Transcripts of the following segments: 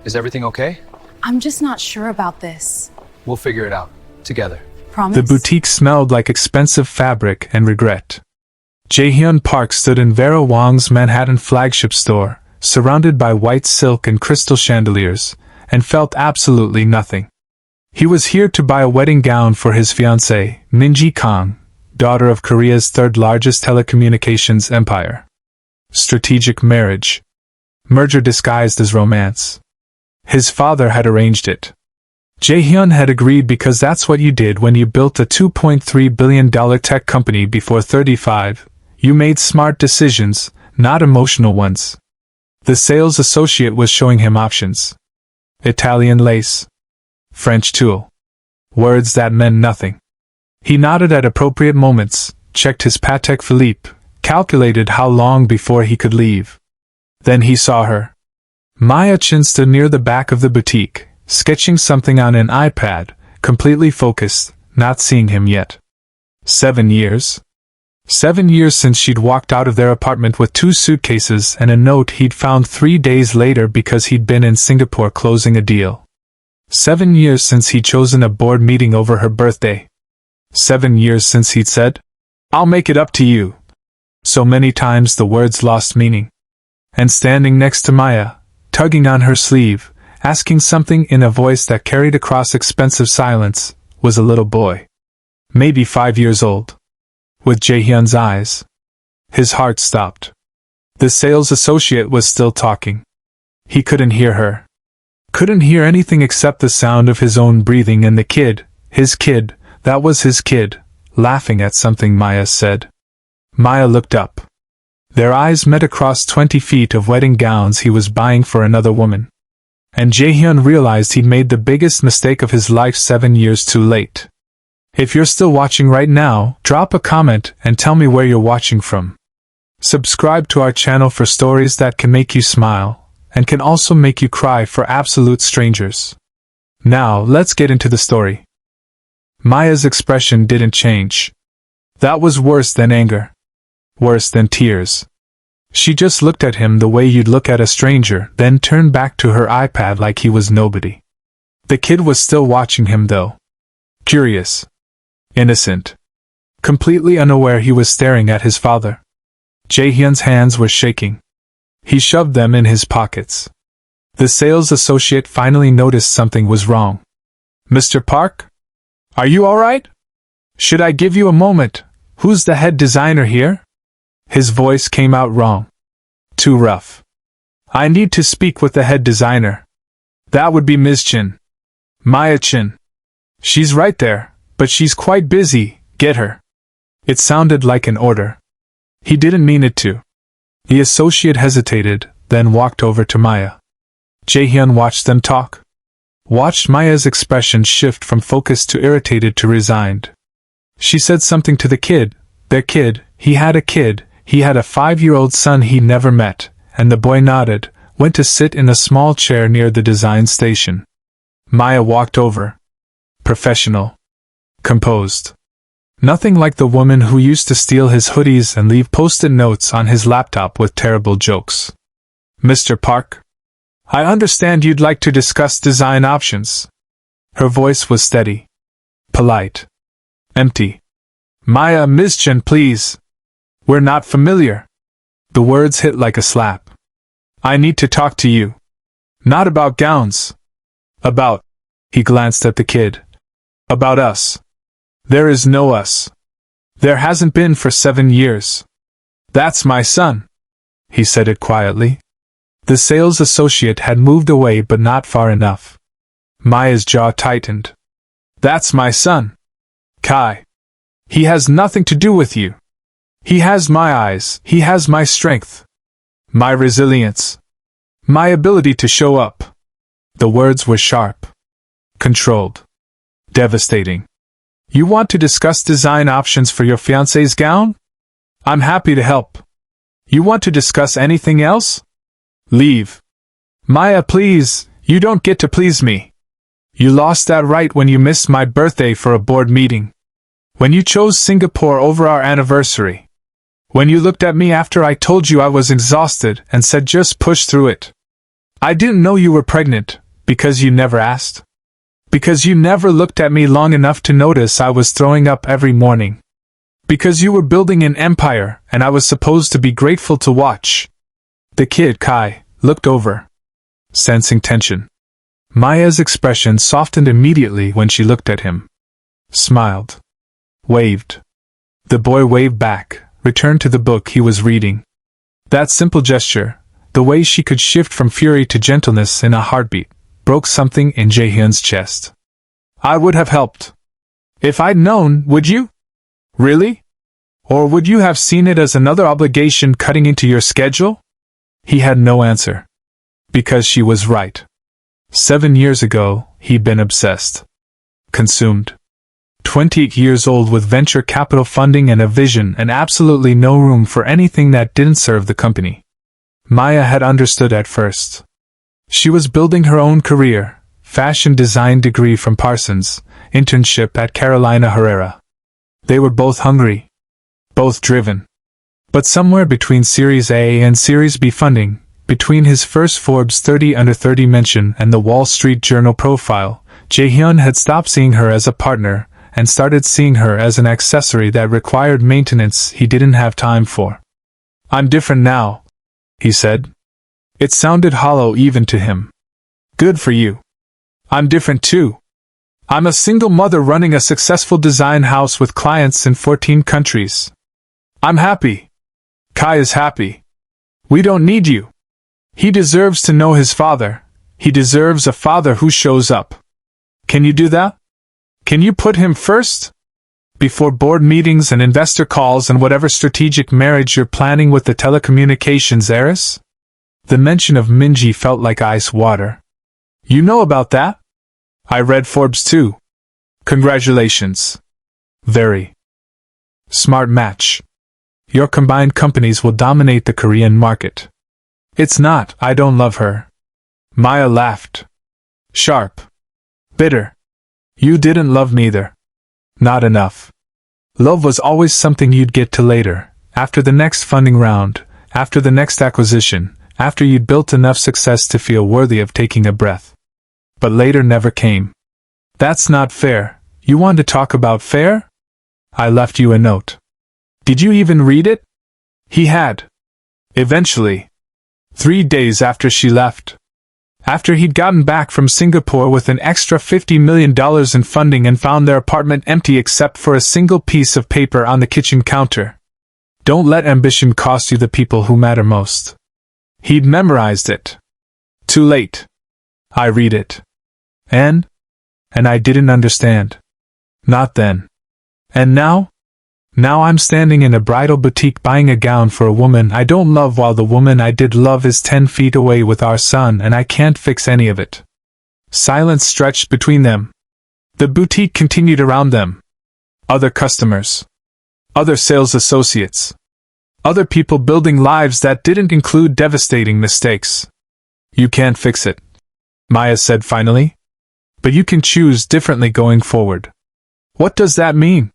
Is everything okay? I'm just not sure about this. We'll figure it out. Together. Promise? The boutique smelled like expensive fabric and regret. Jae-hyun Park stood in Vera Wang's Manhattan flagship store, surrounded by white silk and crystal chandeliers, and felt absolutely nothing. He was here to buy a wedding gown for his fiancée, Minji Kang, daughter of Korea's third-largest telecommunications empire. Strategic marriage. Merger disguised as romance. His father had arranged it. Jae-hyun had agreed because that's what you did when you built a $2.3 billion tech company before 35. You made smart decisions, not emotional ones. The sales associate was showing him options. Italian lace. French tulle. Words that meant nothing. He nodded at appropriate moments, checked his Patek Philippe, calculated how long before he could leave. Then he saw her. Maya Chin stood near the back of the boutique, sketching something on an iPad, completely focused, not seeing him yet. 7 years? 7 years since she'd walked out of their apartment with 2 suitcases and a note he'd found 3 days later because he'd been in Singapore closing a deal. 7 years since he'd chosen a board meeting over her birthday. 7 years since he'd said, "I'll make it up to you." So many times the words lost meaning. And standing next to Maya, tugging on her sleeve, asking something in a voice that carried across expensive silence, was a little boy. Maybe 5 years old. With Jae-hyun's eyes. His heart stopped. The sales associate was still talking. He couldn't hear her. Couldn't hear anything except the sound of his own breathing and the kid, his kid, that was his kid, laughing at something Maya said. Maya looked up. Their eyes met across 20 feet of wedding gowns he was buying for another woman. And Jae-hyun realized he'd made the biggest mistake of his life 7 years too late. If you're still watching right now, drop a comment and tell me where you're watching from. Subscribe to our channel for stories that can make you smile, and can also make you cry for absolute strangers. Now, let's get into the story. Maya's expression didn't change. That was worse than anger. Worse than tears. She just looked at him the way you'd look at a stranger, then turned back to her iPad like he was nobody. The kid was still watching him though. Curious. Innocent. Completely unaware he was staring at his father. Jae-hyun's hands were shaking. He shoved them in his pockets. The sales associate finally noticed something was wrong. "Mr. Park? Are you alright? Should I give you a moment? Who's the head designer here?" His voice came out wrong. Too rough. "I need to speak with the head designer." "That would be Ms. Chin. Maya Chin. She's right there, but she's quite busy, get her." It sounded like an order. He didn't mean it to. The associate hesitated, then walked over to Maya. Jae-hyun watched them talk. Watched Maya's expression shift from focused to irritated to resigned. She said something to the kid, their kid, he had a kid, he had a 5-year-old son he never met, and the boy nodded, went to sit in a small chair near the design station. Maya walked over. Professional. Composed. Nothing like the woman who used to steal his hoodies and leave post-it notes on his laptop with terrible jokes. "Mr. Park? I understand you'd like to discuss design options." Her voice was steady. Polite. Empty. "Maya, Ms. Chen, please. We're not familiar." The words hit like a slap. "I need to talk to you. Not about gowns. About," he glanced at the kid. "About us. There is no us. There hasn't been for 7 years. That's my son." He said it quietly. The sales associate had moved away but not far enough. Maya's jaw tightened. "That's my son. Kai. He has nothing to do with you. He has my eyes, he has my strength. My resilience. My ability to show up." The words were sharp. Controlled. Devastating. "You want to discuss design options for your fiancée's gown? I'm happy to help. You want to discuss anything else? Leave. Maya, please, you don't get to please me. You lost that right when you missed my birthday for a board meeting. When you chose Singapore over our anniversary. When you looked at me after I told you I was exhausted and said just push through it. I didn't know you were pregnant, because you never asked. Because you never looked at me long enough to notice I was throwing up every morning. Because you were building an empire, and I was supposed to be grateful to watch. The kid, Kai, looked over, sensing tension. Maya's expression softened immediately when she looked at him. Smiled. Waved. The boy waved back, returned to the book he was reading. That simple gesture, the way she could shift from fury to gentleness in a heartbeat, broke something in Jae-hyun's chest. I would have helped. If I'd known, would you? Really? Or would you have seen it as another obligation cutting into your schedule? He had no answer. Because she was right. 7 years ago, he'd been obsessed. Consumed. 28 years old with venture capital funding and a vision and absolutely no room for anything that didn't serve the company. Maya had understood at first. She was building her own career, fashion design degree from Parsons, internship at Carolina Herrera. They were both hungry. Both driven. But somewhere between Series A and Series B funding, between his first Forbes 30 Under 30 mention and the Wall Street Journal profile, Jae-hyun had stopped seeing her as a partner and started seeing her as an accessory that required maintenance he didn't have time for. I'm different now, he said. It sounded hollow even to him. Good for you. I'm different too. I'm a single mother running a successful design house with clients in 14 countries. I'm happy. Kai is happy. We don't need you. He deserves to know his father. He deserves a father who shows up. Can you do that? Can you put him first? Before board meetings and investor calls and whatever strategic marriage you're planning with the telecommunications heiress? The mention of Minji felt like ice water. You know about that? I read Forbes too. Congratulations. Very. Smart match. Your combined companies will dominate the Korean market. It's not, I don't love her. Maya laughed. Sharp. Bitter. You didn't love me either. Not enough. Love was always something you'd get to later, after the next funding round, after the next acquisition, after you'd built enough success to feel worthy of taking a breath. But later never came. That's not fair. You want to talk about fair? I left you a note. Did you even read it? He had. Eventually. 3 days after she left. After he'd gotten back from Singapore with an extra $50 million in funding and found their apartment empty except for a single piece of paper on the kitchen counter. Don't let ambition cost you the people who matter most. He'd memorized it. Too late. I read it. And I didn't understand. Not then. And now? Now I'm standing in a bridal boutique buying a gown for a woman I don't love while the woman I did love is 10 feet away with our son and I can't fix any of it. Silence stretched between them. The boutique continued around them. Other customers. Other sales associates. Other people building lives that didn't include devastating mistakes. You can't fix it, Maya said finally. But you can choose differently going forward. What does that mean?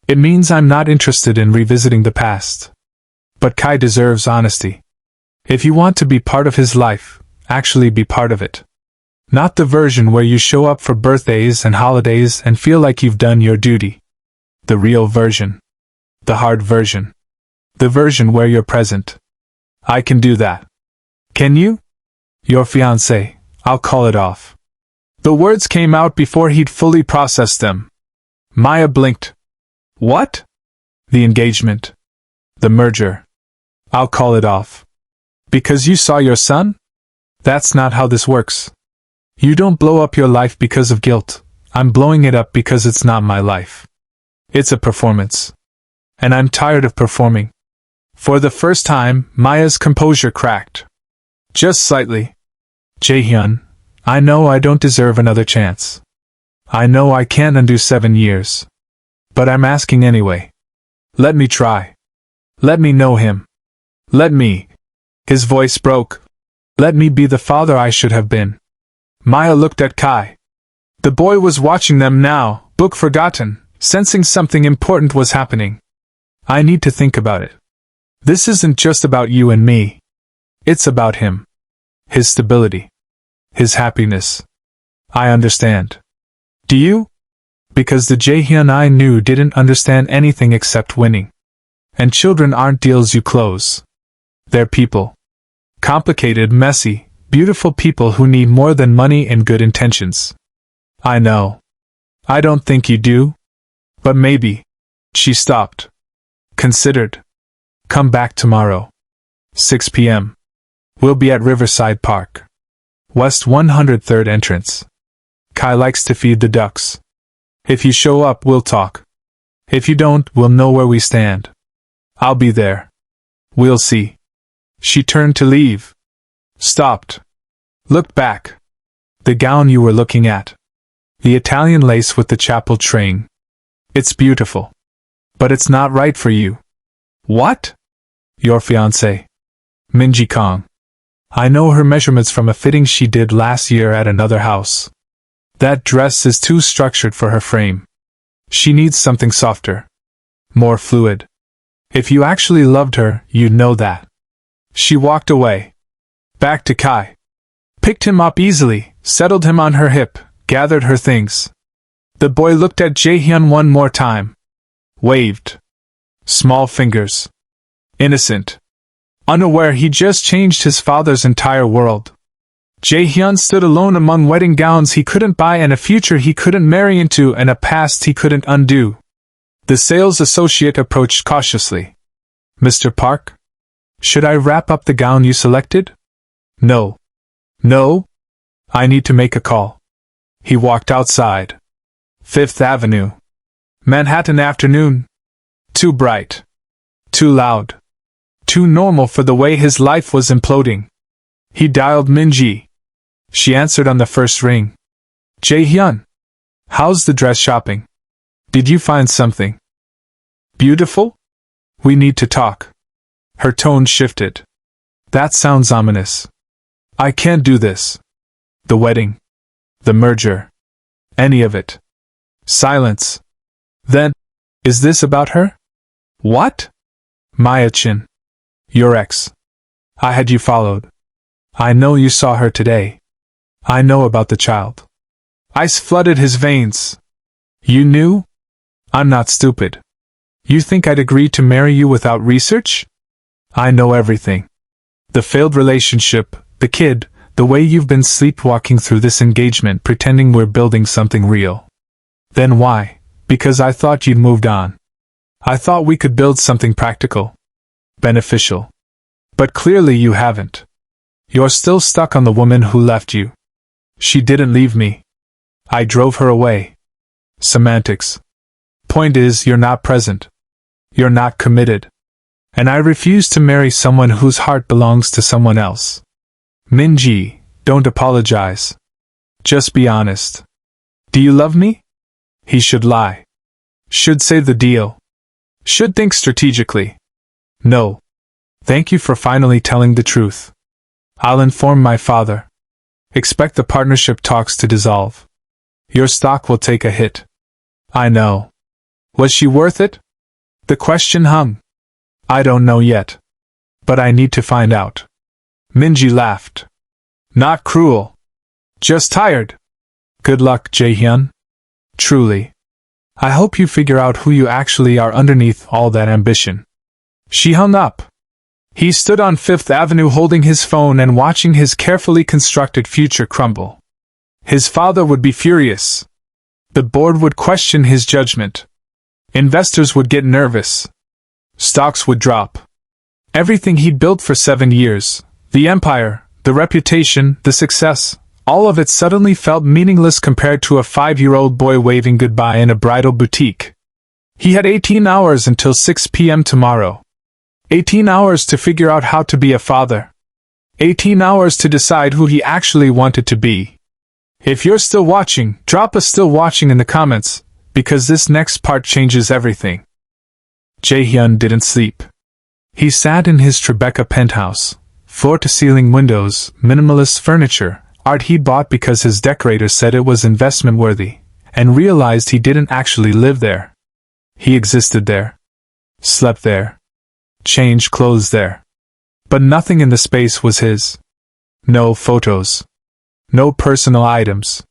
It means I'm not interested in revisiting the past. But Kai deserves honesty. If you want to be part of his life, actually be part of it. Not the version where you show up for birthdays and holidays and feel like you've done your duty. The real version. The hard version. The version where you're present. I can do that. Can you? Your fiancée, I'll call it off. The words came out before he'd fully processed them. Maya blinked. What? The engagement. The merger. I'll call it off. Because you saw your son? That's not how this works. You don't blow up your life because of guilt. I'm blowing it up because it's not my life. It's a performance. And I'm tired of performing. For the first time, Maya's composure cracked. Just slightly. Jae-hyun, I know I don't deserve another chance. I know I can't undo 7 years. But I'm asking anyway. Let me try. Let me know him. Let me. His voice broke. Let me be the father I should have been. Maya looked at Kai. The boy was watching them now, book forgotten, sensing something important was happening. I need to think about it. This isn't just about you and me. It's about him. His stability. His happiness. I understand. Do you? Because the Jae-hyun I knew didn't understand anything except winning. And children aren't deals you close. They're people. Complicated, messy, beautiful people who need more than money and good intentions. I know. I don't think you do. But maybe. She stopped. Considered. Come back tomorrow. 6 p.m. We'll be at Riverside Park. West 103rd entrance. Kai likes to feed the ducks. If you show up, we'll talk. If you don't, we'll know where we stand. I'll be there. We'll see. She turned to leave. Stopped. Looked back. The gown you were looking at. The Italian lace with the chapel train. It's beautiful. But it's not right for you. What? Your fiancée. Minji Kong. I know her measurements from a fitting she did last year at another house. That dress is too structured for her frame. She needs something softer. More fluid. If you actually loved her, you'd know that. She walked away. Back to Kai. Picked him up easily, settled him on her hip, gathered her things. The boy looked at Jae-hyun one more time. Waved. Small fingers. Innocent. Unaware he just changed his father's entire world. Jae-hyun stood alone among wedding gowns he couldn't buy and a future he couldn't marry into and a past he couldn't undo. The sales associate approached cautiously. Mr. Park? Should I wrap up the gown you selected? No. No? I need to make a call. He walked outside. 5th Avenue. Manhattan afternoon. Too bright. Too loud. Too normal for the way his life was imploding. He dialed Minji. She answered on the first ring. Jae-hyun. How's the dress shopping? Did you find something beautiful? We need to talk. Her tone shifted. That sounds ominous. I can't do this. The wedding. The merger. Any of it. Silence. Then, is this about her? What? Maya-chin. Your ex. I had you followed. I know you saw her today. I know about the child. Ice flooded his veins. You knew? I'm not stupid. You think I'd agree to marry you without research? I know everything. The failed relationship, the kid, the way you've been sleepwalking through this engagement pretending we're building something real. Then why? Because I thought you'd moved on. I thought we could build something practical. Beneficial. But clearly you haven't. You're still stuck on the woman who left you. She didn't leave me. I drove her away. Semantics. Point is, you're not present. You're not committed. And I refuse to marry someone whose heart belongs to someone else. Minji, don't apologize. Just be honest. Do you love me? He should lie. Should say the deal. Should think strategically. No. Thank you for finally telling the truth. I'll inform my father. Expect the partnership talks to dissolve. Your stock will take a hit. I know. Was she worth it? The question hung. I don't know yet. But I need to find out. Minji laughed. Not cruel. Just tired. Good luck, Jae-hyun. Truly. I hope you figure out who you actually are underneath all that ambition. She hung up. He stood on 5th Avenue holding his phone and watching his carefully constructed future crumble. His father would be furious. The board would question his judgment. Investors would get nervous. Stocks would drop. Everything he'd built for 7 years, the empire, the reputation, the success, all of it suddenly felt meaningless compared to a 5-year-old boy waving goodbye in a bridal boutique. He had 18 hours until 6 p.m. tomorrow. 18 hours to figure out how to be a father. 18 hours to decide who he actually wanted to be. If you're still watching, drop a still watching in the comments, because this next part changes everything. Jae-hyun didn't sleep. He sat in his Tribeca penthouse, floor-to-ceiling windows, minimalist furniture, art he'd bought because his decorator said it was investment-worthy, and realized he didn't actually live there. He existed there. Slept there. Changed clothes there. But nothing in the space was his. No photos. No personal items.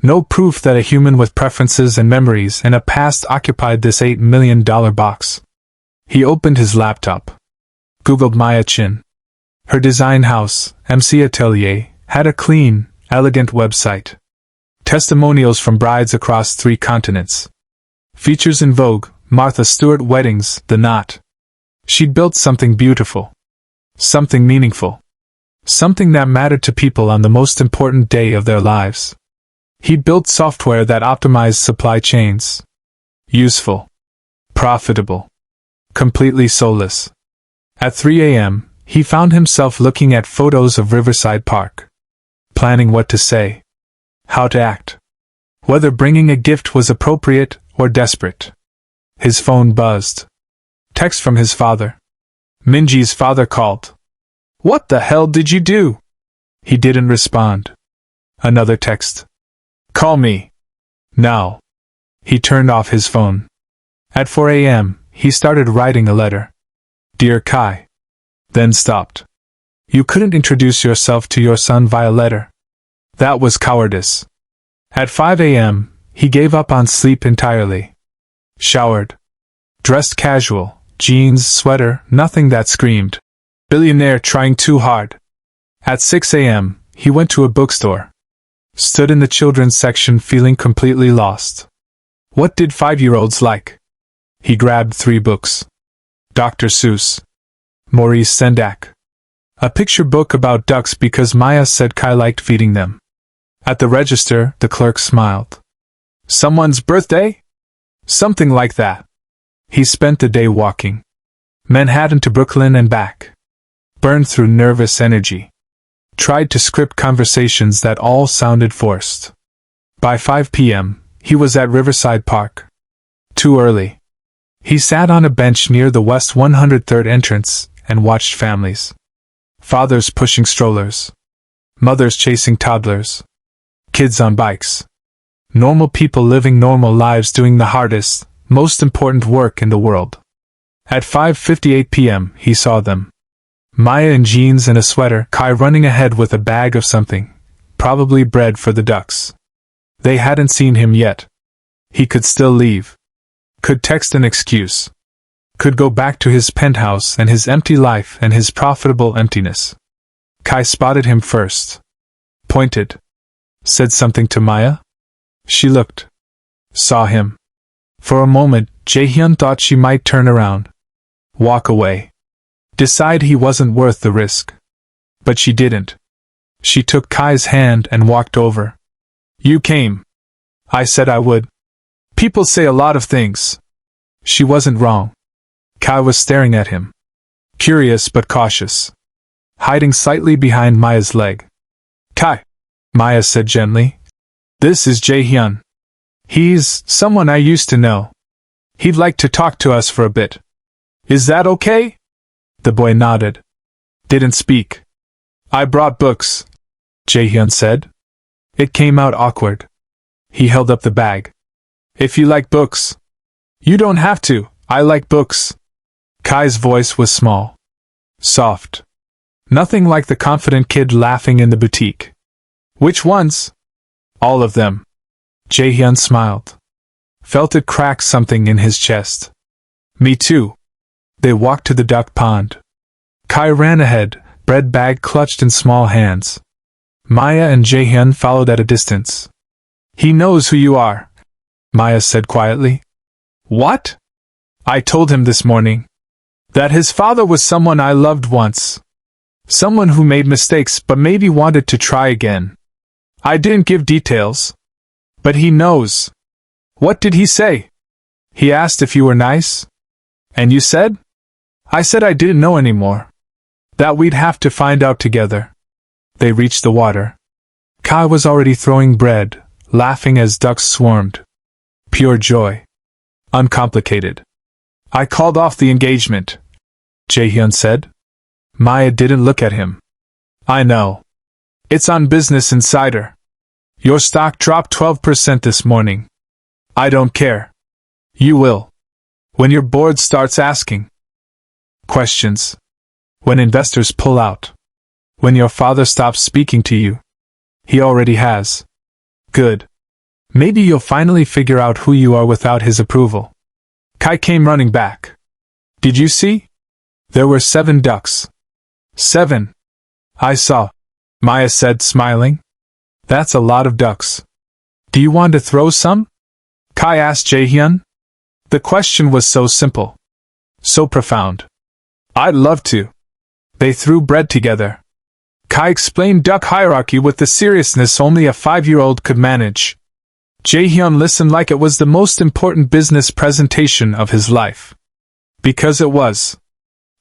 No proof that a human with preferences and memories and a past occupied this $8 million box. He opened his laptop. Googled Maya Chin. Her design house, MC Atelier, had a clean, elegant website. Testimonials from brides across 3 continents. Features in Vogue, Martha Stewart weddings, The Knot. She'd built something beautiful. Something meaningful. Something that mattered to people on the most important day of their lives. He'd built software that optimized supply chains. Useful. Profitable. Completely soulless. At 3 a.m., he found himself looking at photos of Riverside Park. Planning what to say. How to act. Whether bringing a gift was appropriate or desperate. His phone buzzed. Text from his father. Minji's father called. "What the hell did you do?" He didn't respond. Another text. "Call me. Now." He turned off his phone. At 4 a.m., he started writing a letter. "Dear Kai." Then stopped. "You couldn't introduce yourself to your son via letter. That was cowardice." At 5 a.m., he gave up on sleep entirely. Showered. Dressed casual, jeans, sweater, nothing that screamed billionaire trying too hard. At 6 a.m., he went to a bookstore. Stood in the children's section feeling completely lost. What did 5-year-olds like? He grabbed 3 books. Dr. Seuss. Maurice Sendak. A picture book about ducks because Maya said Kai liked feeding them. At the register, the clerk smiled. Someone's birthday? Something like that. He spent the day walking. Manhattan to Brooklyn and back. Burned through nervous energy. Tried to script conversations that all sounded forced. By 5 p.m., he was at Riverside Park. Too early. He sat on a bench near the West 103rd entrance and watched families. Fathers pushing strollers. Mothers chasing toddlers. Kids on bikes. Normal people living normal lives doing the hardest, most important work in the world. At 5:58 p.m., he saw them. Maya in jeans and a sweater, Kai running ahead with a bag of something, probably bread for the ducks. They hadn't seen him yet. He could still leave. Could text an excuse. Could go back to his penthouse and his empty life and his profitable emptiness. Kai spotted him first. Pointed. Said something to Maya. She looked. Saw him. For a moment, Jae-hyun thought she might turn around. Walk away. Decide he wasn't worth the risk. But she didn't. She took Kai's hand and walked over. You came. I said I would. People say a lot of things. She wasn't wrong. Kai was staring at him. Curious but cautious. Hiding slightly behind Maya's leg. Kai, Maya said gently. This is Jae-hyun. He's someone I used to know. He'd like to talk to us for a bit. Is that okay? The boy nodded. Didn't speak. I brought books, Jae-hyun said. It came out awkward. He held up the bag. If you like books. You don't have to, I like books. Kai's voice was small. Soft. Nothing like the confident kid laughing in the boutique. Which ones? All of them. Jae-hyun smiled. Felt it crack something in his chest. Me too. They walked to the duck pond. Kai ran ahead, bread bag clutched in small hands. Maya and Jae-hyun followed at a distance. He knows who you are, Maya said quietly. What? I told him this morning. That his father was someone I loved once. Someone who made mistakes but maybe wanted to try again. I didn't give details. But he knows. What did he say? He asked if you were nice. And you said? I said I didn't know anymore. That we'd have to find out together. They reached the water. Kai was already throwing bread, laughing as ducks swarmed. Pure joy. Uncomplicated. I called off the engagement, Jae-hyun said. Maya didn't look at him. I know. It's on Business Insider. Your stock dropped 12% this morning. I don't care. You will. When your board starts asking questions. When investors pull out. When your father stops speaking to you. He already has. Good. Maybe you'll finally figure out who you are without his approval. Kai came running back. Did you see? There were 7 ducks. 7. I saw, Maya said, smiling. That's a lot of ducks. Do you want to throw some? Kai asked Jae-hyun. The question was so simple. So profound. I'd love to. They threw bread together. Kai explained duck hierarchy with the seriousness only a 5-year-old could manage. Jae-hyun listened like it was the most important business presentation of his life. Because it was.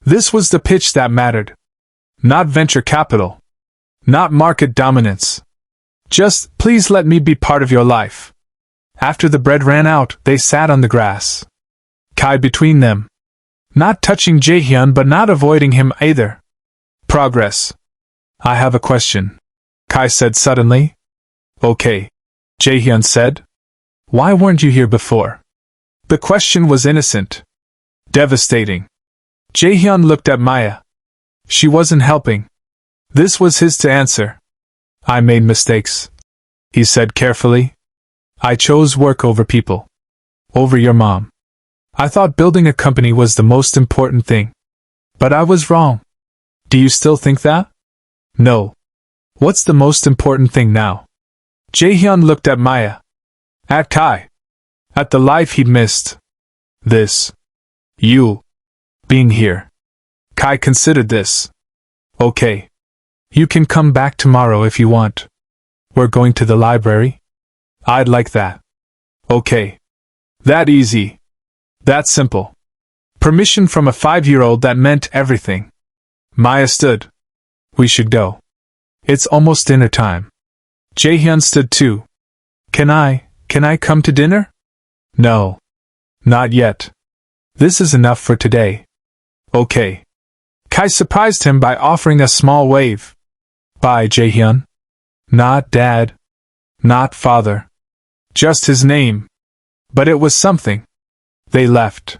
This was the pitch that mattered. Not venture capital. Not market dominance. Just, please let me be part of your life. After the bread ran out, they sat on the grass. Kai between them. Not touching Jae-hyun but not avoiding him either. Progress. I have a question. Kai said suddenly. Okay. Jae-hyun said. Why weren't you here before? The question was innocent. Devastating. Jae-hyun looked at Maya. She wasn't helping. This was his to answer. I made mistakes, he said carefully. I chose work over people. Over your mom. I thought building a company was the most important thing. But I was wrong. Do you still think that? No. What's the most important thing now? Jae-hyun looked at Maya. At Kai. At the life he'd missed. This. You. Being here. Kai considered this. Okay. You can come back tomorrow if you want. We're going to the library? I'd like that. Okay. That easy. That simple. Permission from a 5-year-old that meant everything. Maya stood. We should go. It's almost dinner time. Jae-hyun stood too. Can I come to dinner? No. Not yet. This is enough for today. Okay. Kai surprised him by offering a small wave. Bye, Jae-hyun. Not dad. Not father. Just his name. But it was something. They left.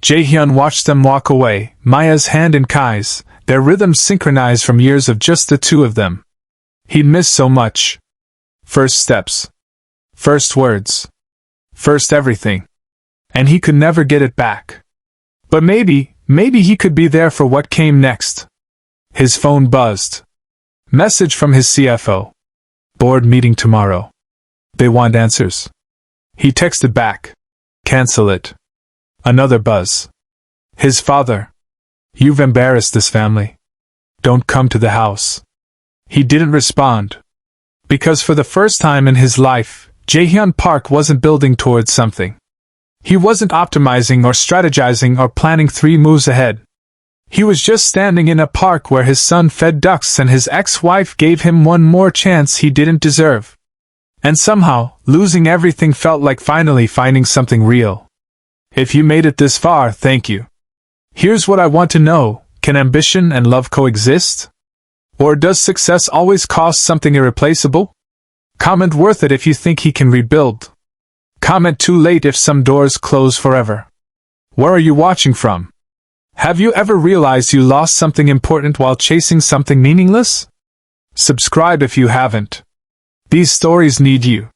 Jae-hyun watched them walk away, Maya's hand in Kai's, their rhythms synchronized from years of just the two of them. He'd missed so much. First steps. First words. First everything. And he could never get it back. But maybe he could be there for what came next. His phone buzzed. Message from his CFO. Board meeting tomorrow. They want answers. He texted back. Cancel it. Another buzz. His father. You've embarrassed this family. Don't come to the house. He didn't respond. Because for the first time in his life, Jae-hyun Park wasn't building towards something. He wasn't optimizing or strategizing or planning 3 moves ahead. He was just standing in a park where his son fed ducks and his ex-wife gave him one more chance he didn't deserve. And somehow, losing everything felt like finally finding something real. If you made it this far, thank you. Here's what I want to know, can ambition and love coexist? Or does success always cost something irreplaceable? Comment worth it if you think he can rebuild. Comment too late if some doors close forever. Where are you watching from? Have you ever realized you lost something important while chasing something meaningless? Subscribe if you haven't. These stories need you.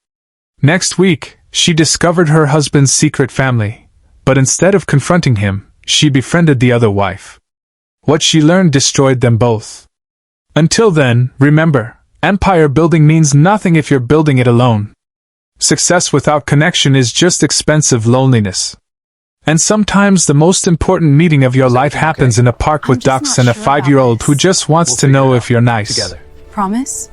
Next week, she discovered her husband's secret family, but instead of confronting him, she befriended the other wife. What she learned destroyed them both. Until then, remember, empire building means nothing if you're building it alone. Success without connection is just expensive loneliness. And sometimes the most important meeting of your life happens in a park with ducks and a 5-year-old who just wants to know if you're nice. Promise?